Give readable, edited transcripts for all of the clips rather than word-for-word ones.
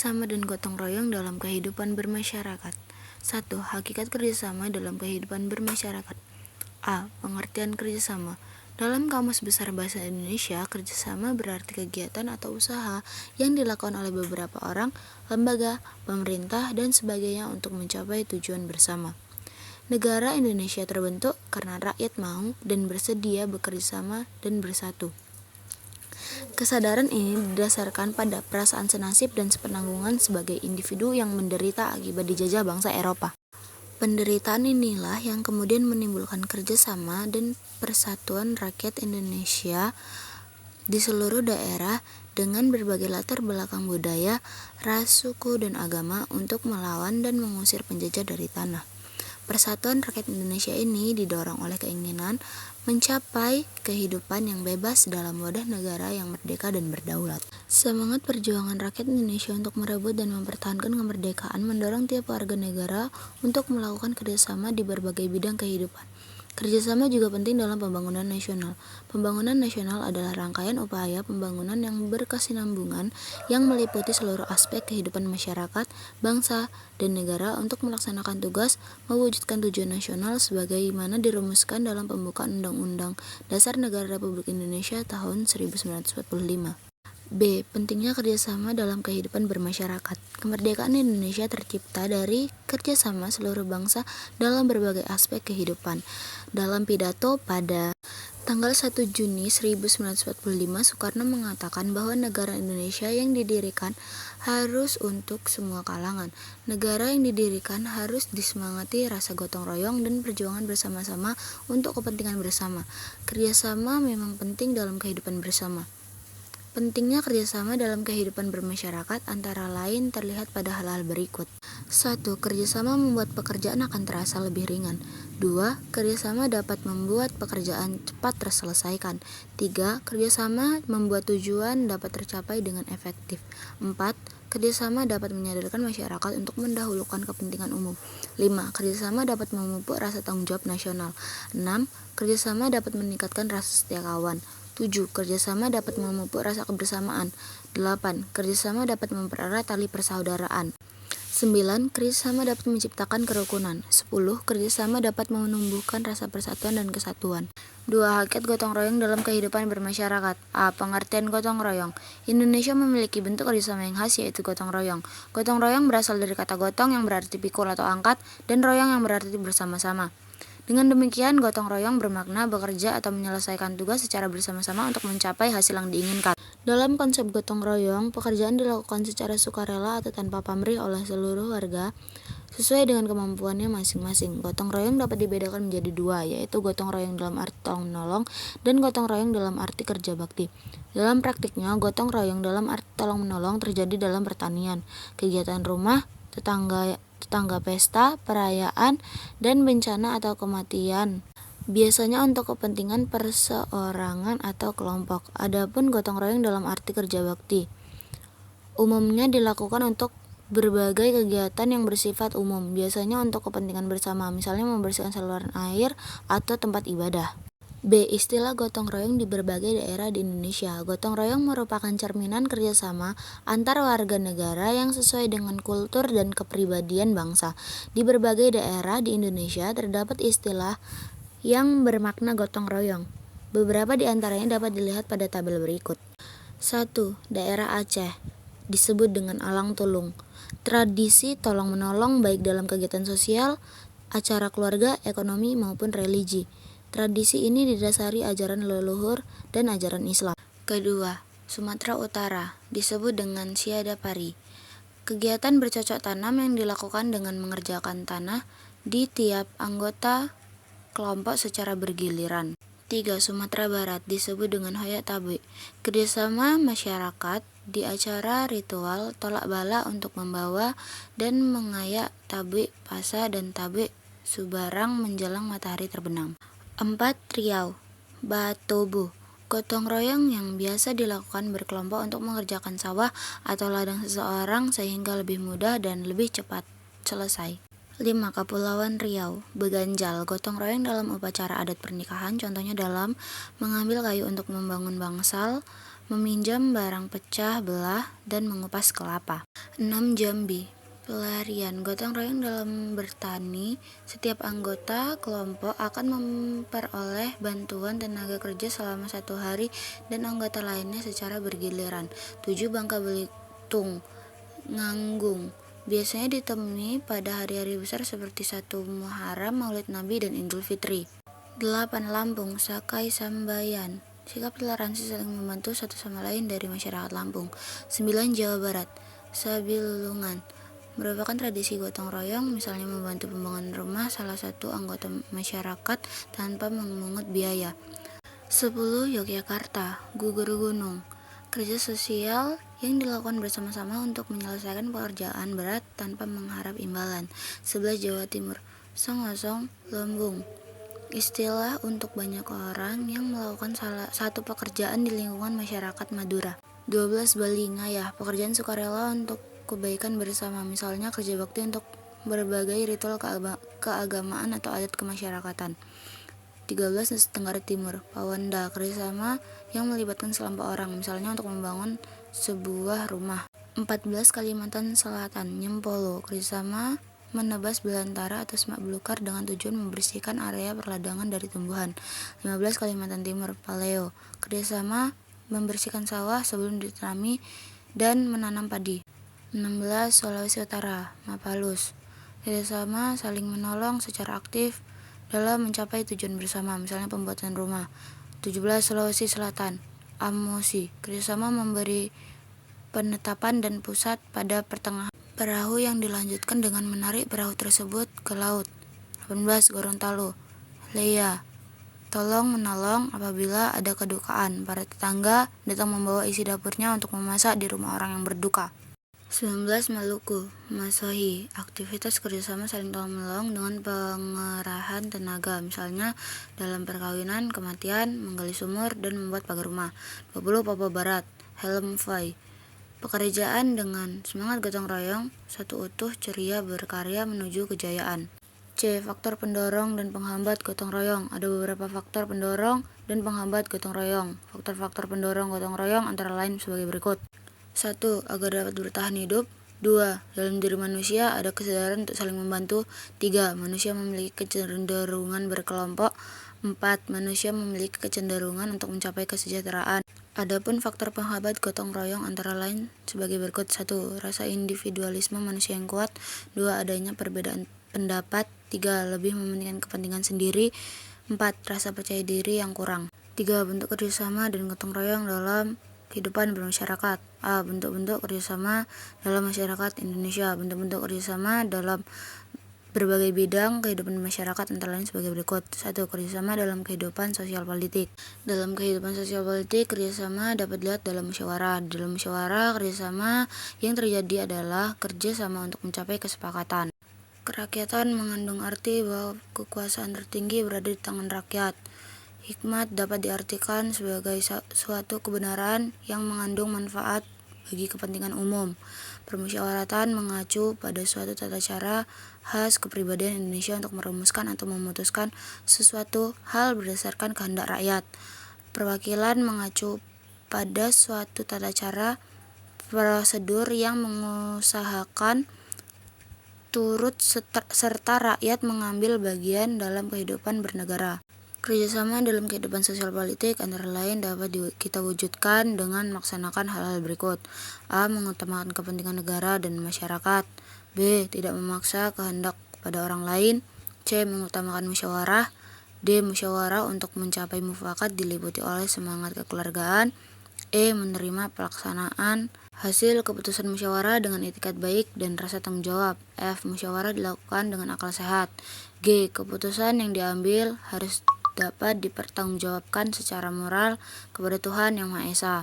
Kerjasama dan gotong royong dalam kehidupan bermasyarakat. 1. Hakikat kerjasama dalam kehidupan bermasyarakat. A. Pengertian kerjasama. Dalam Kamus Besar Bahasa Indonesia, kerjasama berarti kegiatan atau usaha yang dilakukan oleh beberapa orang, lembaga, pemerintah, dan sebagainya untuk mencapai tujuan bersama. Negara Indonesia terbentuk karena rakyat mau dan bersedia bekerja sama dan bersatu. Kesadaran ini didasarkan pada perasaan senasib dan sepenanggungan sebagai individu yang menderita akibat dijajah bangsa Eropa. Penderitaan inilah yang kemudian menimbulkan kerjasama dan persatuan rakyat Indonesia di seluruh daerah dengan berbagai latar belakang budaya, ras, suku, dan agama untuk melawan dan mengusir penjajah dari tanah. Persatuan rakyat Indonesia ini didorong oleh keinginan mencapai kehidupan yang bebas dalam wadah negara yang merdeka dan berdaulat. Semangat perjuangan rakyat Indonesia untuk merebut dan mempertahankan kemerdekaan mendorong tiap warga negara untuk melakukan kerjasama di berbagai bidang kehidupan. Kerjasama juga penting dalam pembangunan nasional. Pembangunan nasional adalah rangkaian upaya pembangunan yang berkesinambungan yang meliputi seluruh aspek kehidupan masyarakat, bangsa, dan negara untuk melaksanakan tugas mewujudkan tujuan nasional sebagaimana dirumuskan dalam pembukaan Undang-Undang Dasar Negara Republik Indonesia tahun 1945. B. Pentingnya kerjasama dalam kehidupan bermasyarakat. Kemerdekaan Indonesia tercipta dari kerjasama seluruh bangsa dalam berbagai aspek kehidupan. Dalam pidato pada tanggal 1 Juni 1945, Soekarno mengatakan bahwa negara Indonesia yang didirikan harus untuk semua kalangan. Negara yang didirikan harus disemangati rasa gotong royong dan perjuangan bersama-sama untuk kepentingan bersama. Kerjasama memang penting dalam kehidupan bersama. Pentingnya kerjasama dalam kehidupan bermasyarakat antara lain terlihat pada hal-hal berikut. 1. Kerjasama membuat pekerjaan akan terasa lebih ringan. 2. Kerjasama dapat membuat pekerjaan cepat terselesaikan. 3. Kerjasama membuat tujuan dapat tercapai dengan efektif. 4. Kerjasama dapat menyadarkan masyarakat untuk mendahulukan kepentingan umum. 5. Kerjasama dapat memupuk rasa tanggung jawab nasional. 6. Kerjasama dapat meningkatkan rasa setia kawan. 7. Kerjasama dapat memupuk rasa kebersamaan. 8. Kerjasama dapat mempererat tali persaudaraan. 9. Kerjasama dapat menciptakan kerukunan. 10. Kerjasama dapat menumbuhkan rasa persatuan dan kesatuan. 2. Hakikat gotong royong dalam kehidupan bermasyarakat. A. Pengertian gotong royong. Indonesia memiliki bentuk kerjasama yang khas, yaitu gotong royong. Gotong royong berasal dari kata gotong yang berarti pikul atau angkat, dan royong yang berarti bersama-sama. Dengan demikian, gotong royong bermakna bekerja atau menyelesaikan tugas secara bersama-sama untuk mencapai hasil yang diinginkan. Dalam konsep gotong royong, pekerjaan dilakukan secara sukarela atau tanpa pamrih oleh seluruh warga sesuai dengan kemampuannya masing-masing. Gotong royong dapat dibedakan menjadi dua, yaitu gotong royong dalam arti tolong-menolong dan gotong royong dalam arti kerja bakti. Dalam praktiknya, gotong royong dalam arti tolong-menolong terjadi dalam pertanian, kegiatan rumah, tetangga pesta, perayaan, dan bencana atau kematian. Biasanya untuk kepentingan perseorangan atau kelompok. Adapun gotong royong dalam arti kerja bakti umumnya dilakukan untuk berbagai kegiatan yang bersifat umum, biasanya untuk kepentingan bersama, misalnya membersihkan saluran air atau tempat ibadah. B. Istilah gotong royong di berbagai daerah di Indonesia. Gotong royong merupakan cerminan kerjasama antar warga negara yang sesuai dengan kultur dan kepribadian bangsa. Di berbagai daerah di Indonesia terdapat istilah yang bermakna gotong royong. Beberapa di antaranya dapat dilihat pada tabel berikut. 1. Daerah Aceh disebut dengan Alang Tulung. Tradisi tolong-menolong baik dalam kegiatan sosial, acara keluarga, ekonomi, maupun religi. Tradisi ini didasari ajaran leluhur dan ajaran Islam. Kedua, Sumatera Utara disebut dengan Siadapari. Kegiatan bercocok tanam yang dilakukan dengan mengerjakan tanah di tiap anggota kelompok secara bergiliran. 3. Sumatera Barat disebut dengan Hoyak Tabe. Kerjasama masyarakat di acara ritual tolak bala untuk membawa dan mengayak tabe pasa dan tabe subarang menjelang matahari terbenam. 4. Riau, Batobo. Gotong royong yang biasa dilakukan berkelompok untuk mengerjakan sawah atau ladang seseorang sehingga lebih mudah dan lebih cepat selesai. 5. Kepulauan Riau, Beganjal. Gotong royong dalam upacara adat pernikahan, contohnya dalam mengambil kayu untuk membangun bangsal, meminjam barang pecah belah, dan mengupas kelapa. 6. Jambi, pelarian gotong royong dalam bertani. Setiap anggota kelompok akan memperoleh bantuan tenaga kerja selama 1 hari dan anggota lainnya secara bergiliran. 7. Bangka Belitung, nganggung, biasanya ditemui pada hari-hari besar seperti 1 Muharram, Maulid Nabi, dan Idul Fitri. 8. Lampung, Sakai Sambayan, sikap toleransi saling membantu satu sama lain dari masyarakat Lampung. 9. Jawa Barat, Sabilulungan, merupakan tradisi gotong royong, misalnya membantu pembangunan rumah salah satu anggota masyarakat tanpa memungut biaya. 10. Yogyakarta, gugur gunung, kerja sosial yang dilakukan bersama-sama untuk menyelesaikan pekerjaan berat tanpa mengharap imbalan. 11. Jawa Timur, Songosong Lembung, istilah untuk banyak orang yang melakukan salah satu pekerjaan di lingkungan masyarakat Madura. 12. Bali Ngayah, pekerjaan sukarela untuk kebaikan bersama, misalnya kerja bakti untuk berbagai ritual keagamaan atau adat kemasyarakatan. 13. Nusa Tenggara Timur, Pawanda, kerjasama yang melibatkan sekelompok orang, misalnya untuk membangun sebuah rumah. 14. Kalimantan Selatan, Nyempolo, kerjasama menebas belantara atau semak belukar dengan tujuan membersihkan area perladangan dari tumbuhan. 15. Kalimantan Timur, Paleo, kerjasama membersihkan sawah sebelum ditanami dan menanam padi. 16. Sulawesi Utara, Mapalus, kerjasama saling menolong secara aktif dalam mencapai tujuan bersama, misalnya pembuatan rumah. 17. Sulawesi Selatan, Amosi, kerjasama memberi penetapan dan pusat pada pertengahan perahu yang dilanjutkan dengan menarik perahu tersebut ke laut. 18. Gorontalo, Leia, tolong menolong apabila ada kedukaan. Para tetangga datang membawa isi dapurnya untuk memasak di rumah orang yang berduka. 19. Maluku, Masohi, aktivitas kerjasama saling tolong-menolong dengan pengerahan tenaga, misalnya dalam perkawinan, kematian, menggali sumur, dan membuat pagar rumah. 20. Papua Barat, Helm Vai, pekerjaan dengan semangat gotong royong, satu utuh, ceria, berkarya menuju kejayaan. C. Faktor pendorong dan penghambat gotong royong. Ada beberapa faktor pendorong dan penghambat gotong royong. Faktor-faktor pendorong gotong royong antara lain sebagai berikut. 1. Agar dapat bertahan hidup. 2. Dalam diri manusia ada kesadaran untuk saling membantu. 3. Manusia memiliki kecenderungan berkelompok. 4. Manusia memiliki kecenderungan untuk mencapai kesejahteraan. Adapun faktor penghambat gotong royong antara lain sebagai berikut. 1. Rasa individualisme manusia yang kuat. 2. Adanya perbedaan pendapat. 3. Lebih mementingkan kepentingan sendiri. 4. Rasa percaya diri yang kurang. 3. Bentuk kerjasama dan gotong royong dalam kehidupan bermasyarakat. A. Bentuk-bentuk kerjasama dalam masyarakat Indonesia. Bentuk-bentuk kerjasama dalam berbagai bidang kehidupan masyarakat antara lain sebagai berikut. 1. Kerjasama dalam kehidupan sosial politik. Dalam kehidupan sosial politik, kerjasama dapat dilihat dalam musyawarah. Dalam musyawarah, kerjasama yang terjadi adalah kerjasama untuk mencapai kesepakatan. Kerakyatan mengandung arti bahwa kekuasaan tertinggi berada di tangan rakyat. Hikmat dapat diartikan sebagai suatu kebenaran yang mengandung manfaat bagi kepentingan umum. Permusyawaratan mengacu pada suatu tata cara khas kepribadian Indonesia untuk merumuskan atau memutuskan sesuatu hal berdasarkan kehendak rakyat. Perwakilan mengacu pada suatu tata cara prosedur yang mengusahakan turut serta rakyat mengambil bagian dalam kehidupan bernegara. Kerjasama dalam kehidupan sosial politik antara lain dapat kita wujudkan dengan melaksanakan hal-hal berikut. A. Mengutamakan kepentingan negara dan masyarakat. B. Tidak memaksa kehendak pada orang lain. C. Mengutamakan musyawarah. D. Musyawarah untuk mencapai mufakat diliputi oleh semangat kekeluargaan. E. Menerima pelaksanaan hasil keputusan musyawarah dengan itikat baik dan rasa tanggung jawab. F. Musyawarah dilakukan dengan akal sehat. G. Keputusan yang diambil harus dapat dipertanggungjawabkan secara moral kepada Tuhan Yang Maha Esa.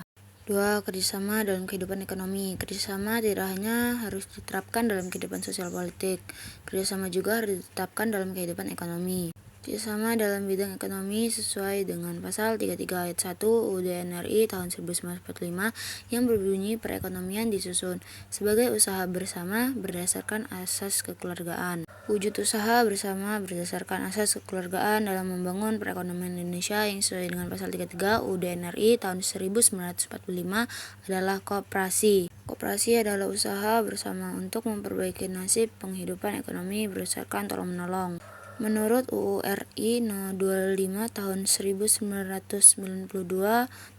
2. Kerjasama dalam kehidupan ekonomi. Kerjasama tidak hanya harus diterapkan dalam kehidupan sosial politik, kerjasama juga harus ditetapkan dalam kehidupan ekonomi. Kerjasama dalam bidang ekonomi sesuai dengan pasal 33 ayat 1 UUD NRI tahun 1945 yang berbunyi perekonomian disusun sebagai usaha bersama berdasarkan asas kekeluargaan. Wujud usaha bersama berdasarkan asas kekeluargaan dalam membangun perekonomian Indonesia yang sesuai dengan pasal 33 UUD NRI tahun 1945 adalah koperasi. Koperasi adalah usaha bersama untuk memperbaiki nasib penghidupan ekonomi berdasarkan tolong-menolong. Menurut UU RI No. 25 Tahun 1992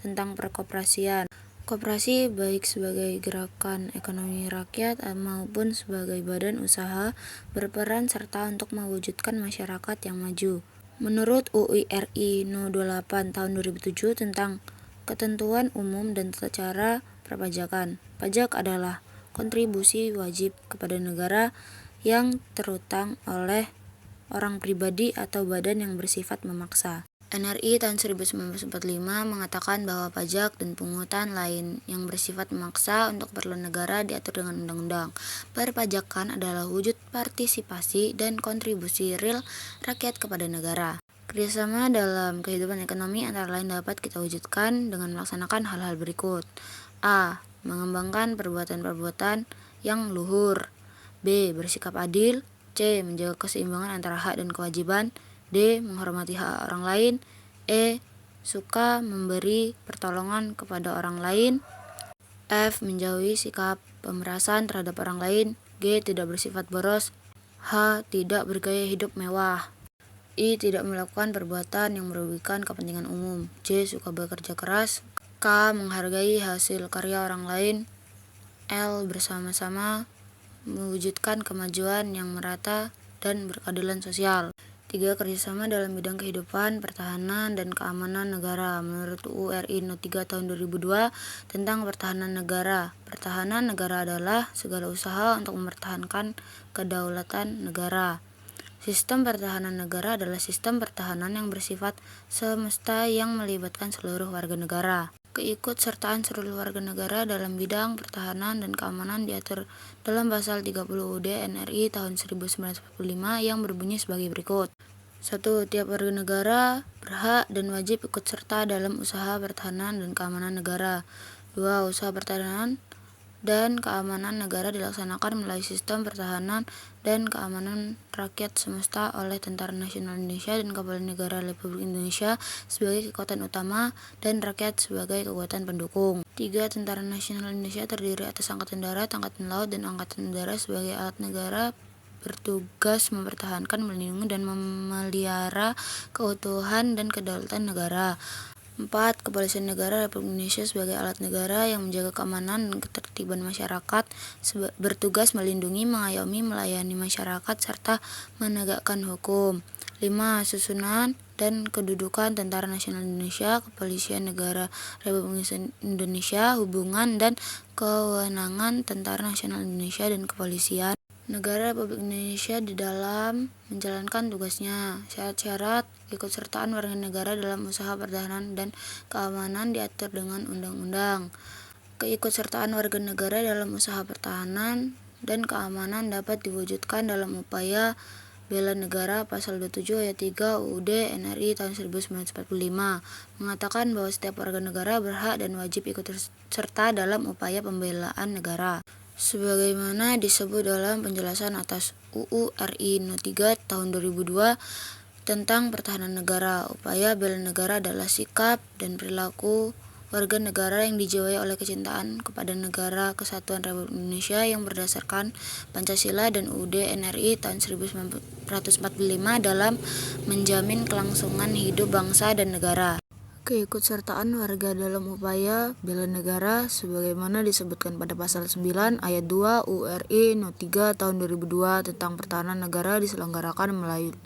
tentang perkoperasian, koperasi baik sebagai gerakan ekonomi rakyat maupun sebagai badan usaha berperan serta untuk mewujudkan masyarakat yang maju. Menurut UU RI No. 28 Tahun 2007 tentang ketentuan umum dan tata cara perpajakan, pajak adalah kontribusi wajib kepada negara yang terutang oleh orang pribadi atau badan yang bersifat memaksa. NRI tahun 1945 mengatakan bahwa pajak dan pungutan lain yang bersifat memaksa untuk keperluan negara diatur dengan undang-undang. Perpajakan adalah wujud partisipasi dan kontribusi real rakyat kepada negara. Kerjasama dalam kehidupan ekonomi antara lain dapat kita wujudkan dengan melaksanakan hal-hal berikut. A. Mengembangkan perbuatan-perbuatan yang luhur. B. Bersikap adil. C. Menjaga keseimbangan antara hak dan kewajiban. D. Menghormati hak orang lain. E. Suka memberi pertolongan kepada orang lain. F. Menjauhi sikap pemerasan terhadap orang lain. G. Tidak bersifat boros. H. Tidak bergaya hidup mewah. I. Tidak melakukan perbuatan yang merugikan kepentingan umum. J. Suka bekerja keras. K. Menghargai hasil karya orang lain. L. Bersama-sama mewujudkan kemajuan yang merata dan berkeadilan sosial. 3. Kerjasama dalam bidang kehidupan, pertahanan, dan keamanan negara. Menurut UU RI No. 3 Tahun 2002 tentang pertahanan negara. Pertahanan negara adalah segala usaha untuk mempertahankan kedaulatan negara. Sistem pertahanan negara adalah sistem pertahanan yang bersifat semesta yang melibatkan seluruh warga negara. Keikutsertaan seluruh warga negara dalam bidang pertahanan dan keamanan diatur dalam pasal 30 UUD NRI tahun 1945 yang berbunyi sebagai berikut. 1. Tiap warga negara berhak dan wajib ikut serta dalam usaha pertahanan dan keamanan negara. 2. Usaha pertahanan dan keamanan negara dilaksanakan melalui sistem pertahanan dan keamanan rakyat semesta oleh Tentara Nasional Indonesia dan Kepala Negara Republik Indonesia sebagai kekuatan utama dan rakyat sebagai kekuatan pendukung. 3. Tentara Nasional Indonesia terdiri atas Angkatan Darat, Angkatan Laut, dan Angkatan Udara sebagai alat negara bertugas mempertahankan, melindungi, dan memelihara keutuhan dan kedaulatan negara. 4. Kepolisian Negara Republik Indonesia sebagai alat negara yang menjaga keamanan dan ketertiban masyarakat, bertugas melindungi, mengayomi, melayani masyarakat, serta menegakkan hukum. 5. Susunan dan kedudukan Tentara Nasional Indonesia, Kepolisian Negara Republik Indonesia, hubungan dan kewenangan Tentara Nasional Indonesia dan Kepolisian Negara Republik Indonesia di dalam menjalankan tugasnya. Syarat-syarat keikutsertaan warga negara dalam usaha pertahanan dan keamanan diatur dengan undang-undang. Keikutsertaan warga negara dalam usaha pertahanan dan keamanan dapat diwujudkan dalam upaya bela negara. Pasal 27 ayat 3 UUD NRI tahun 1945 mengatakan bahwa setiap warga negara berhak dan wajib ikut serta dalam upaya pembelaan negara. Sebagaimana disebut dalam penjelasan atas UU RI No. 3 Tahun 2002 tentang pertahanan negara, upaya bela negara adalah sikap dan perilaku warga negara yang dijiwai oleh kecintaan kepada negara kesatuan Republik Indonesia yang berdasarkan Pancasila dan UUD NRI tahun 1945 dalam menjamin kelangsungan hidup bangsa dan negara. Keikutsertaan warga dalam upaya bela negara sebagaimana disebutkan pada pasal 9 ayat 2 UU RI No. 3 Tahun 2002 tentang pertahanan negara diselenggarakan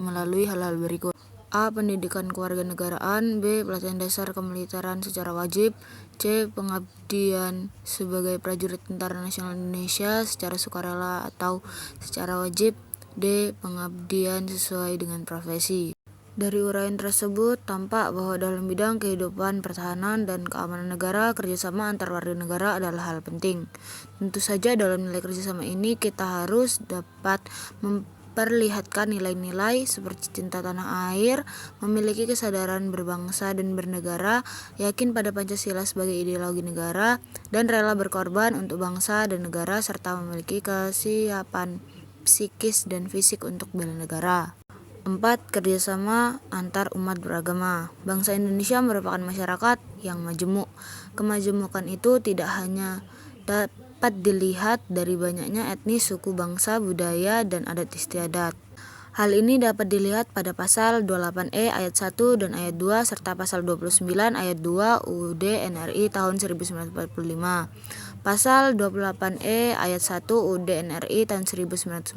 melalui hal-hal berikut. A. Pendidikan kewarganegaraan. B. Pelatihan dasar kemiliteran secara wajib. C. Pengabdian sebagai prajurit Tentara Nasional Indonesia secara sukarela atau secara wajib. D. Pengabdian sesuai dengan profesi. Dari uraian tersebut, tampak bahwa dalam bidang kehidupan pertahanan dan keamanan negara, kerjasama antar warga negara adalah hal penting. Tentu saja dalam nilai kerjasama ini kita harus dapat memperlihatkan nilai-nilai seperti cinta tanah air, memiliki kesadaran berbangsa dan bernegara, yakin pada Pancasila sebagai ideologi negara, dan rela berkorban untuk bangsa dan negara, serta memiliki kesiapan psikis dan fisik untuk bela negara. 4. Kerjasama antar umat beragama. Bangsa Indonesia merupakan masyarakat yang majemuk. Kemajemukan itu tidak hanya dapat dilihat dari banyaknya etnis, suku, bangsa, budaya, dan adat istiadat. Hal ini dapat dilihat pada pasal 28E ayat 1 dan ayat 2 serta pasal 29 ayat 2 UUD NRI tahun 1945. Pasal 28E ayat 1 UUD NRI tahun 1945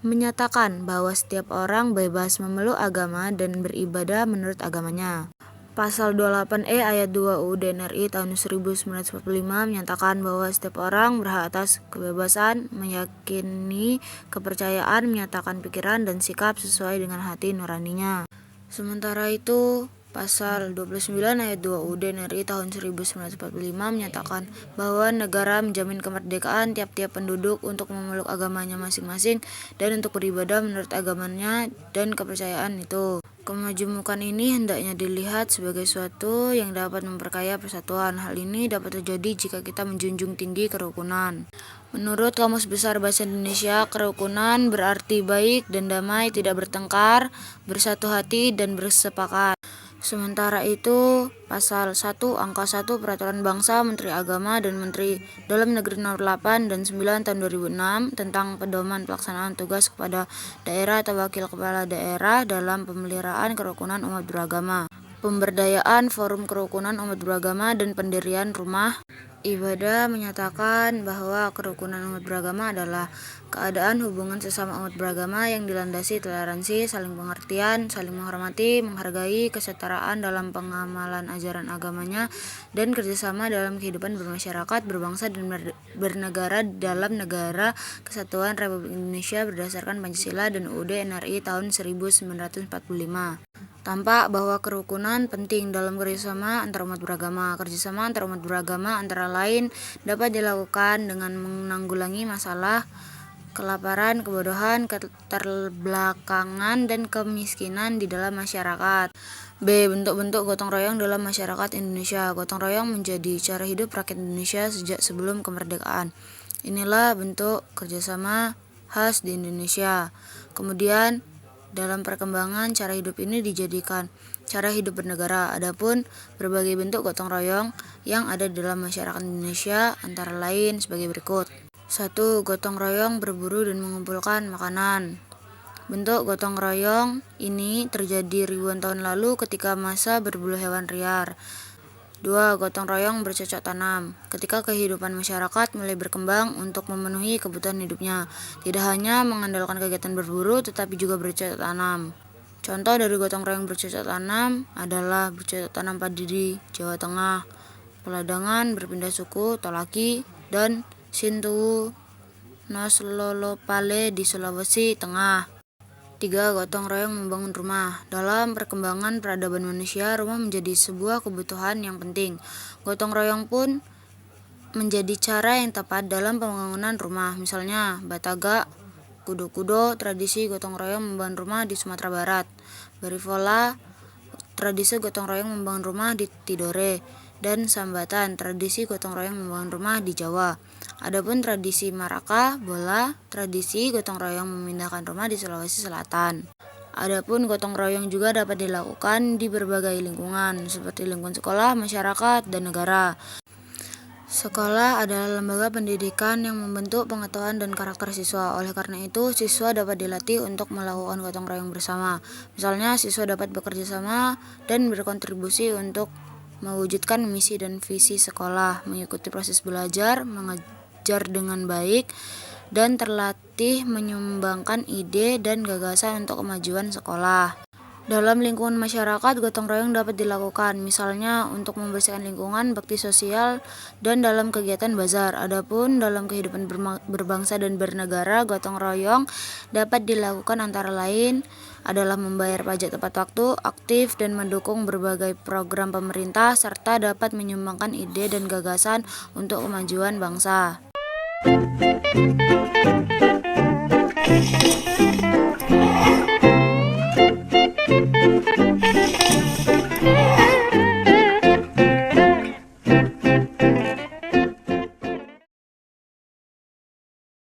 menyatakan bahwa setiap orang bebas memeluk agama dan beribadah menurut agamanya. Pasal 28E ayat 2 UUD NRI tahun 1945 menyatakan bahwa setiap orang berhak atas kebebasan meyakini kepercayaan, menyatakan pikiran dan sikap sesuai dengan hati nuraninya. Sementara itu, Pasal 29 ayat 2 UUD NRI tahun 1945 menyatakan bahwa negara menjamin kemerdekaan tiap-tiap penduduk untuk memeluk agamanya masing-masing dan untuk beribadah menurut agamanya dan kepercayaan itu. Kemajemukan ini hendaknya dilihat sebagai suatu yang dapat memperkaya persatuan. Hal ini dapat terjadi jika kita menjunjung tinggi kerukunan. Menurut Kamus Besar Bahasa Indonesia, kerukunan berarti baik dan damai, tidak bertengkar, bersatu hati, dan bersepakat. Sementara itu, Pasal 1 Angka 1 Peraturan Bangsa Menteri Agama dan Menteri Dalam Negeri Nomor 8 dan 9 tahun 2006 tentang pedoman pelaksanaan tugas kepada daerah atau wakil kepala daerah dalam pemeliharaan kerukunan umat beragama, pemberdayaan forum kerukunan umat beragama, dan pendirian rumah ibadah menyatakan bahwa kerukunan umat beragama adalah keadaan hubungan sesama umat beragama yang dilandasi toleransi, saling pengertian, saling menghormati, menghargai, kesetaraan dalam pengamalan ajaran agamanya, dan kerjasama dalam kehidupan bermasyarakat, berbangsa, dan bernegara dalam negara kesatuan Republik Indonesia berdasarkan Pancasila dan UUD NRI tahun 1945. Tampak bahwa kerukunan penting dalam kerjasama antar umat beragama. Kerjasama antar umat beragama antara lain dapat dilakukan dengan menanggulangi masalah kelaparan, kebodohan, keterbelakangan, dan kemiskinan di dalam masyarakat. B. Bentuk-bentuk gotong royong dalam masyarakat Indonesia. Gotong royong menjadi cara hidup rakyat Indonesia sejak sebelum kemerdekaan. Inilah bentuk kerjasama khas di Indonesia. Kemudian dalam perkembangan cara hidup ini dijadikan cara hidup bernegara. Adapun berbagai bentuk gotong royong yang ada di dalam masyarakat Indonesia antara lain sebagai berikut. 1. Gotong royong berburu dan mengumpulkan makanan. Bentuk gotong royong ini terjadi ribuan tahun lalu ketika masa berburu hewan liar. 2. Gotong royong bercocok tanam. Ketika kehidupan masyarakat mulai berkembang untuk memenuhi kebutuhan hidupnya, tidak hanya mengandalkan kegiatan berburu tetapi juga bercocok tanam. Contoh dari gotong royong bercocok tanam adalah bercocok tanam padi di Jawa Tengah, peladangan berpindah suku Tolaki, dan Sintuwu Noslolopale di Sulawesi Tengah. 3. Gotong royong membangun rumah. Dalam perkembangan peradaban manusia, rumah menjadi sebuah kebutuhan yang penting. Gotong royong pun menjadi cara yang tepat dalam pembangunan rumah. Misalnya, Bataga, Kudo-Kudo, tradisi gotong royong membangun rumah di Sumatera Barat. Barifola, tradisi gotong royong membangun rumah di Tidore. Dan Sambatan, tradisi gotong royong membangun rumah di Jawa. Adapun tradisi Maraka Bola, tradisi gotong royong memindahkan rumah di Sulawesi Selatan. Adapun gotong royong juga dapat dilakukan di berbagai lingkungan, seperti lingkungan sekolah, masyarakat, dan negara. Sekolah adalah lembaga pendidikan yang membentuk pengetahuan dan karakter siswa. Oleh karena itu, siswa dapat dilatih untuk melakukan gotong royong bersama. Misalnya, siswa dapat bekerja sama dan berkontribusi untuk mewujudkan misi dan visi sekolah, mengikuti proses belajar, mengajar dengan baik, dan terlatih menyumbangkan ide dan gagasan untuk kemajuan sekolah. Dalam lingkungan masyarakat, gotong royong dapat dilakukan, misalnya untuk membersihkan lingkungan, bakti sosial, dan dalam kegiatan bazar. Adapun dalam kehidupan berbangsa dan bernegara, gotong royong dapat dilakukan antara lain adalah membayar pajak tepat waktu, aktif dan mendukung berbagai program pemerintah, serta dapat menyumbangkan ide dan gagasan untuk kemajuan bangsa.